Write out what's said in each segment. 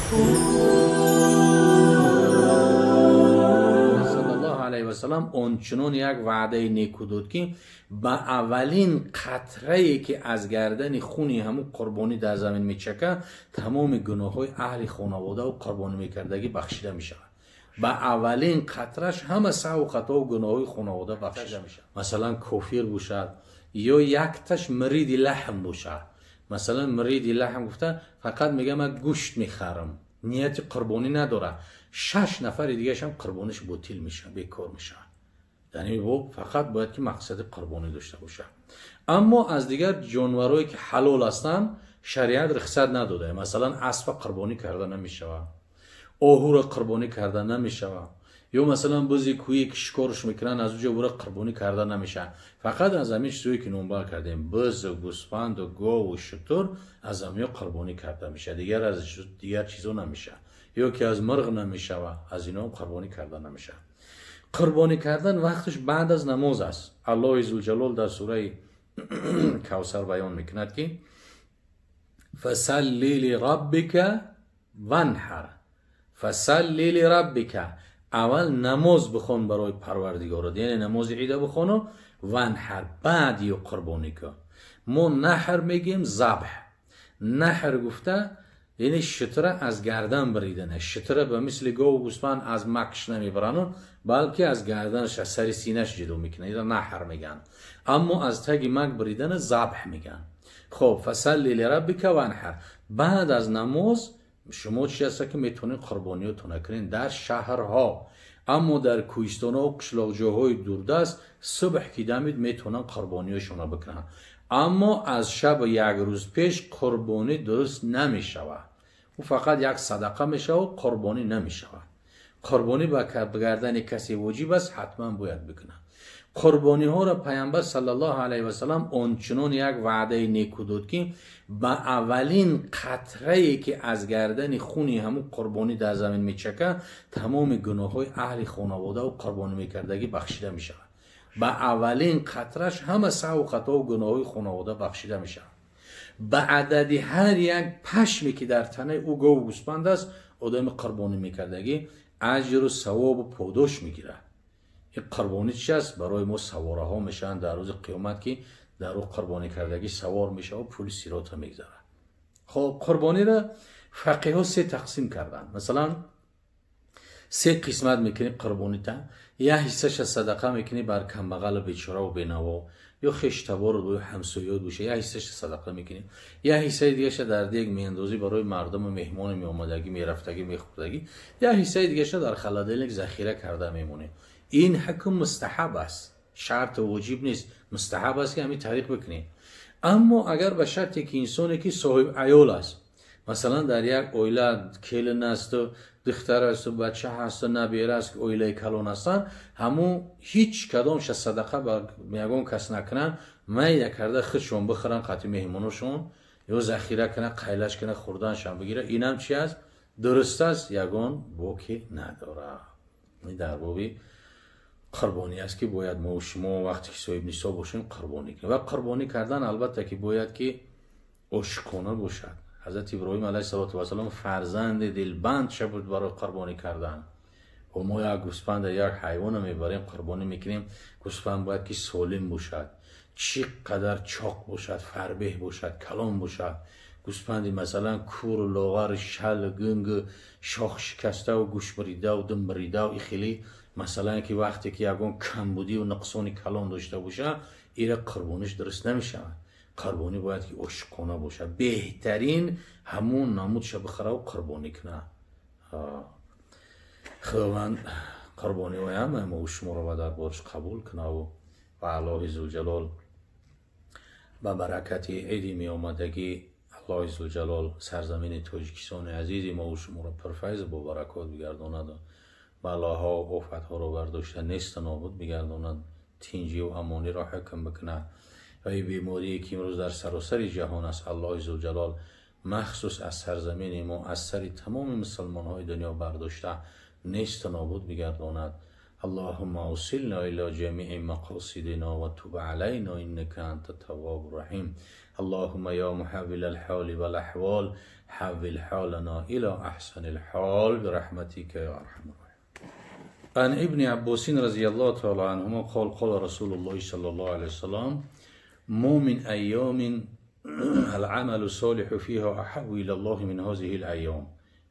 صلی الله علیه و سلم اونچنان یک وعده نیکو داد که با اولین قطره که از گردن خونی همون قربانی در زمین میچکه تمام گناه های اهل خانواده و قربانی میکردگی بخشیده میشه. با اولین قطرش همه سعی و خطا و گناه های خانواده بخشیده میشه. مثلا کافر باشد یا یک تش مرید لحم باشد. مثلا مرید لحم گفته فقط میگه من گوشت میخرم، نیت قربانی نداره، 6 نفر دیگه هم قربانیش باطل میشه، بیکار میشه. یعنی فقط باید که مقصد قربانی داشته باشه. اما از دیگر جانورایی که حلال هستن شریعت رخصت نداده. مثلا اسب قربانی کرده نمیشه، آهو را قربانی کرده نمیشه، یا مثلا بزی کویی که شکارش میکنن از اونجا برای قربانی کرده نمیشه. فقط از همین چیزایی که نمبر کردیم، بز و گوسفند و گاو و شتر از همین قربانی کرده میشه، دیگر چیزا نمیشه. یا که از مرغ نمیشه و از اینا قربانی کرده نمیشه. قربانی کردن وقتش بعد از نماز است. الله عزوجلال در سوره کوثر بیان میکند که فصلی لربک وانحر. فصلی لربک، اول نماز بخون برای پروردگارت، یعنی نماز عید بخون و وانحر، بعد یا قربانی کن. ما نحر میگیم ذبح. نحر گفته یعنی شتره از گردن بریدنه. شتره به مثل گاو و گوسفند از مکش نمیبرن، بلکه از گردنش از سر سینه‌اش جدا میکنن، این نحر میگن. اما از تگ مک بریدن ذبح میگن. خب فصلی لربک وانحر، بعد از نماز شما چی هست که میتونین قربانیاتون کنین در شهرها. اما در کوهستان و قشلاق جاهای دوردست صبح که دمید میتونن قربانیاشون بکنن. اما از شب یک روز پیش قربانی درست نمیشوه، او فقط یک صدقه میشه و قربانی نمیشوه. قربانی به گردن کسی واجب است، حتما باید بکنه. قربانی ها را پیامبر صلی الله علیه و سلم اونچنان یک وعده نیکو داد که با اولین قطره که از گردن خونی همون قربانی در زمین میچکه تمام گناه های اهل خانواده و قربانی میکردگی بخشیده میشه. با اولین قطرش همه سعی و خطا و گناه های خانواده بخشیده میشه. با عدد هر یک پشمی که در تنه او گاو و گوسفند است آدم قربانی میکردگی اجر و ثواب و پاداش میگیره. این قربانی چی است؟ برای ما سواره ها میشن در روز قیامت که در او قربانی کردگی سوار میشه و پول صراط میگذره. خب قربانی را فقیه ها 3 تقسیم کردن. مثلا 3 قسمت میکنی قربانی تا. یه حصهش صدقه میکنی بر کمبغل و بیچاره و بینوا یا خشتبار و همسایه‌ات باشه، یه حصهش صدقه میکنی. یه حصه دیگه‌ش در دیگ میاندازی برای مردم مهمان میآمدگی میرفتگی میخوردگی. یه حصه دیگه‌ش در خلادلک ذخیره کرده میمونه. این حکم مستحب است، شرط واجب نیست، مستحب است که همین طریق بکنی. اما اگر به شرطی که انسانی که صاحب عیال است، مثلا در یک عائله کلن است و دختر است و بچه هست و نبیره است که عائله کلان هستن، همون هیچ کدامش صدقه به یگان کس نکنن، میده کرده خودشون بخورن، قطع مهمانشون یا ذخیره کنه، قیلش کنه، خوردنشان بگیره. اینم چی است؟ درست است، یگان باکی نداره. این در بابی قربانی است که باید ما و شما وقتی که صاحب نصاب باشیم قربانی کنیم. و قربانی کردن البته که باید که عاشقانه باشد. حضرت ابراهیم علیه السلام فرزند دلبند چه بود برای قربانی کردن. و ما یک گوسفند یک حیوان میبریم قربانی میکنیم، گوسفند باید که سالم باشد، چقدر چاق باشد، فربه باشد، کلام باشد. گوسفندی مثلا کور و لاغر، شل گنگ، شاخ شکسته و گوش بریده و دم بریده و خیلی مثلا که وقتی که یگان کمبودی و نقصان کلام داشته باشه، ایره قربانیش درست نمیشه. قربانی باید که عاشقانه باشه. بهترین همون نمودش بخره و قربانی کنه. خداوند قربانی های همه ما و شما را در بارش قبول کنه و الله عزوجلال با برکت عید می آمدگی الله عزوجلال سرزمین تاجیکستان عزیز ما و شما را پرفیض با برکات بگرداند و بلاها و آفتها را برداشته نیست نابود بگرداند، تنجی و امانی را حکم بکنه. و این بیماری که امروز در سراسر جهان است الله عزوجلال مخصوص از سرزمین ما از سر تمام مسلمان های دنیا برداشته نیست نابود بگرداند. اللهم اوصلنا الى جمیع مقاصدنا و تب علینا انک انت التواب الرحیم. اللهم یا محول الحال والاحوال حول حالنا الى احسن الحال برحمتك یا ارحم الراحمین. عن ابن عباس رضی الله تعالی عنهما قال قال رسول الله صلی الله علیه وسلم ما من ایام العمل الصالح فيها احب الى الله من هذه الایام.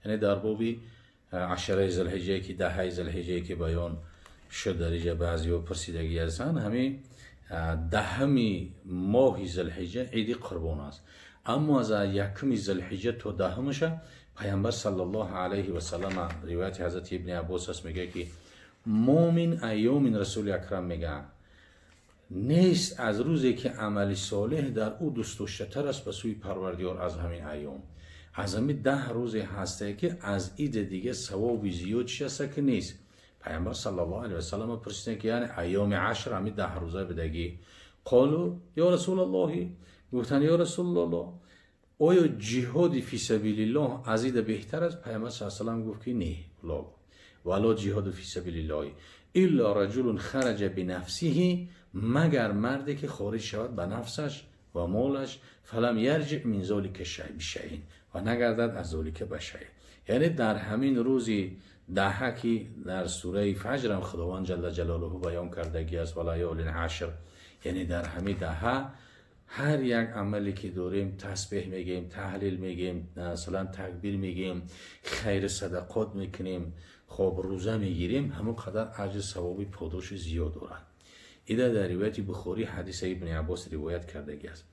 یعنی در بابی 10 ذوالحجه که 10 ذوالحجه که بیان شد درجه بعضی و پرسیدگی هستند، همین 10 ماه ذوالحجه عید قربان است. اما از 1 ذوالحجه تا 10 پیامبر صلی الله علیه و سلم روایت حضرت ابن عباس است میگه که مومن ایام رسول اکرم میگه نیست از روزی که عمل صالح در او دوست داشته‌تر است به سوی پروردگار از همین ایام. از همین 10 روزی هسته که از عید دیگه ثوابی زیاد هست که نیست. پیامبر صلی الله علیه و سلم پرسیدن که یعنی ایام 10 همین 10 روزه بدگی؟ قالوا یا رسول الله، گفتن یا رسول الله آیا جهاد فی سبیل الله از عید بهتر است؟ پیامبر صلی الله علیه و سلم گفت که نه، لا ولا جهاد فی سبیل الله الا رجل خرج بنفسه، مگر مردی که خارج شود به نفسش و مالش، فلم یرجع من ذلک شیء و نگردد از ذلک به شیء. یعنی در همین روزی 10 که در سوره فجر هم خداوند جل جلاله بیان کردگی است ولیال عشر، یعنی در همین 10 هر یک عملی که داریم تسبیح میگیم، تهلیل میگیم، مثلا تکبیر میگیم، خیر صدقات میکنیم، خب روزه میگیریم، همون قدر اجر ثوابی پاداش زیاد دارن. ایده در روایت بخاری حدیث ابن عباس روایت کردگی است.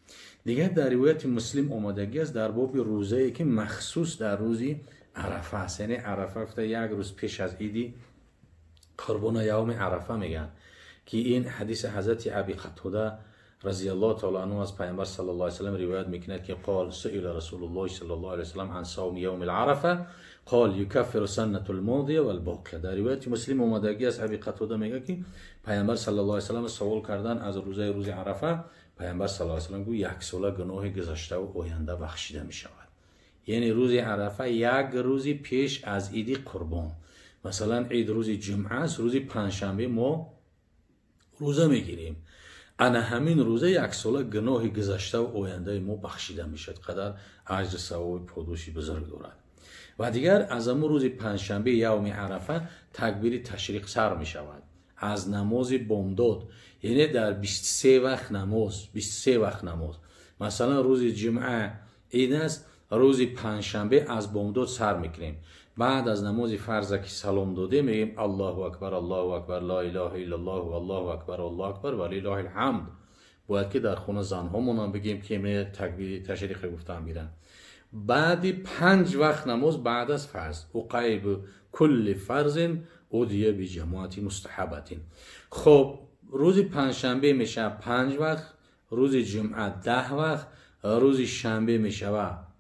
دیگه در روایت مسلم اومدگی است در باب روزه‌ای که مخصوص در روزی عرفه است. یعنی عرفه افته 1 روز پیش از عید قربان یوم عرفه میگن که این حدیث حضرت ابی قتاده رضی الله تعالی عنه از پیامبر صلی الله علیه و سلم روایت میکند که قال سئل رسول الله صلی الله علیه و سلم عن صوم یوم العرفه قال یکفر سنة الماضیه والباقیه. در روایت مسلم اومدگی از ابی قتاده میگه که پیامبر صلی الله علیه و سلم سوال کردن از روز عرفه، پیامبر صلی الله علیه و سلم گفت 1 ساله گناه گذشته و آینده بخشیده میشود. یعنی روز عرفه 1 روزی پیش از عید قربان. مثلا عید روز جمعه است، روز پنجشنبه ما روزه میگیریم، انا همین روزه 1 ساله گناه گذشته و آینده ما بخشیده میشد، قدر اجر ثواب پاداشی بزرگ دارد. و دیگر از همون روز پنجشنبه یوم عرفه تکبیر تشریق سر می شود از نماز بامداد، یعنی در 23 وقت نماز، 23 وقت نماز. مثلا روز جمعه عید است، روز پنجشنبه از بامداد سر میکنیم، بعد از نماز فرض که سلام داده میگیم الله اکبر الله اکبر لا اله الا الله والله اکبر الله اکبر ولله الحمد. باید که در خونه زنهامون هم بگیم که می تکبیر تشریق گفتن میرن. بعد 5 وقت نماز بعد از فرض و قیب کل فرض اودیه بی جماعتی مستحبتین. خب روز پنجشنبه میشه 5 وقت، روز جمعه 10 وقت، روز شنبه میشه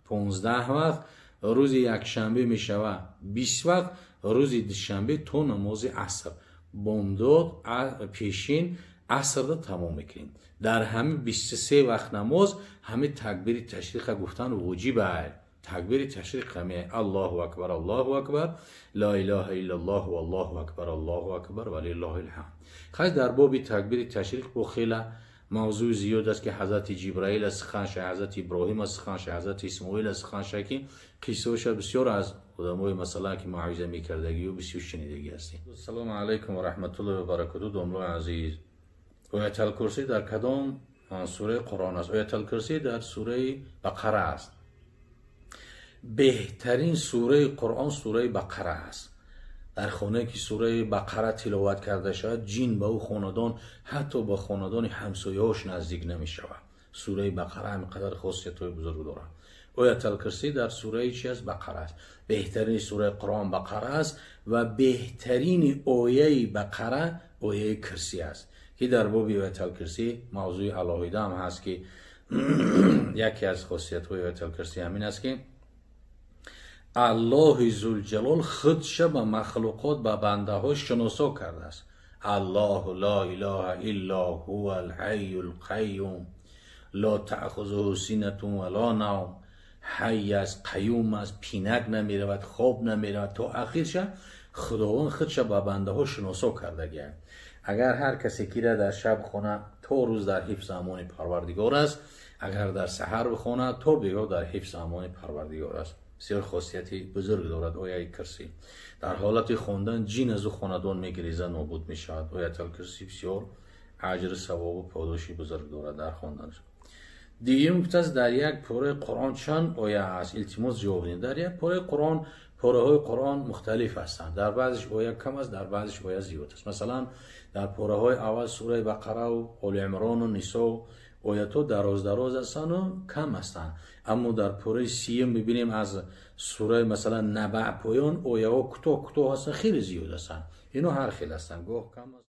15 وقت، روز یکشنبه میشه 20 وقت، روز دوشنبه تو نماز عصر بامداد پیشین عصر را تمام میکنیم. در همین 23 وقت نماز همه تکبیر تشریق گفتن واجبه. تکبیر تشریق همه الله اکبر الله اکبر لا اله الا الله والله اکبر الله اکبر ولله الحمد. خیلی در باب تکبیر تشریق با خیلی موضوع زیاد است که حضرت جبرائیل از سخنش، حضرت ابراهیم از سخنش، حضرت اسماعیل از سخنش که قصه‌اش بسیار از آدمای مثلا که موعظه می‌کردگی و بسیار شنیدگی هستیم. السلام علیکم و رحمت الله و برکاته. دوستان عزیز، آیت الکرسی در کدام سوره قرآن است؟ آیت الکرسی در سوره بقره است. بهترین سوره قرآن سوره بقره است. در خانه که سوره بقره تلاوت کرده شود جن به او خاندان حتی با خاندان همسایه‌اش نزدیک نمی‌شود. سوره بقره همینقدر خاصیت‌های بزرگ دارد. آیت الکرسی در سوره چی است؟ بقره است. بهترین سوره قرآن بقره است و بهترین آیه بقره آیه کرسی است که در باب آیت الکرسی موضوع علاهیده هم هست که یکی از خاصیت‌های آیت الکرسی همین است که الله ذوالجلال خودش به مخلوقات به بنده ها شناسا کرده است. الله لا اله الا هو الحی القیوم لا تأخذه سینة ولا نوم. حی از قیوم از پینک نمیرود، خواب نمیرود تا آخرش خداوند خودش به بنده ها شناسا کرده گرد. اگر هر کسی که در شب خونه تا روز در حفظ امان پروردگار است اگر در سحر بخونه تو بگو در حفظ امان پروردگار است. بسیار خاصیتی بزرگ دارد آیه کرسی. در حالت خواندن جین از او خاندان میگریزد نابود میشود. آیه کرسی بسیار اجر ثواب و پاداشی بزرگ دارد در خواندنش. دیگه نکته است در یک پاره قرآن چند آیه است؟ التماس جواب بدید. در یک پاره قرآن پاره های قرآن مختلف هستند. در بعضش آیه کم است، در بعضش آیه زیاد است. مثلا در پاره های اول سوره بقره و آل عمران و نساء آیات دراز هستند و کم هستند. اما در پاره سیم ببینیم از سوره مثلا نبع پایان آیه ها کوتاه هستند، خیلی زیاد هستند. اینو هر خیلی هستند، گاه کم است.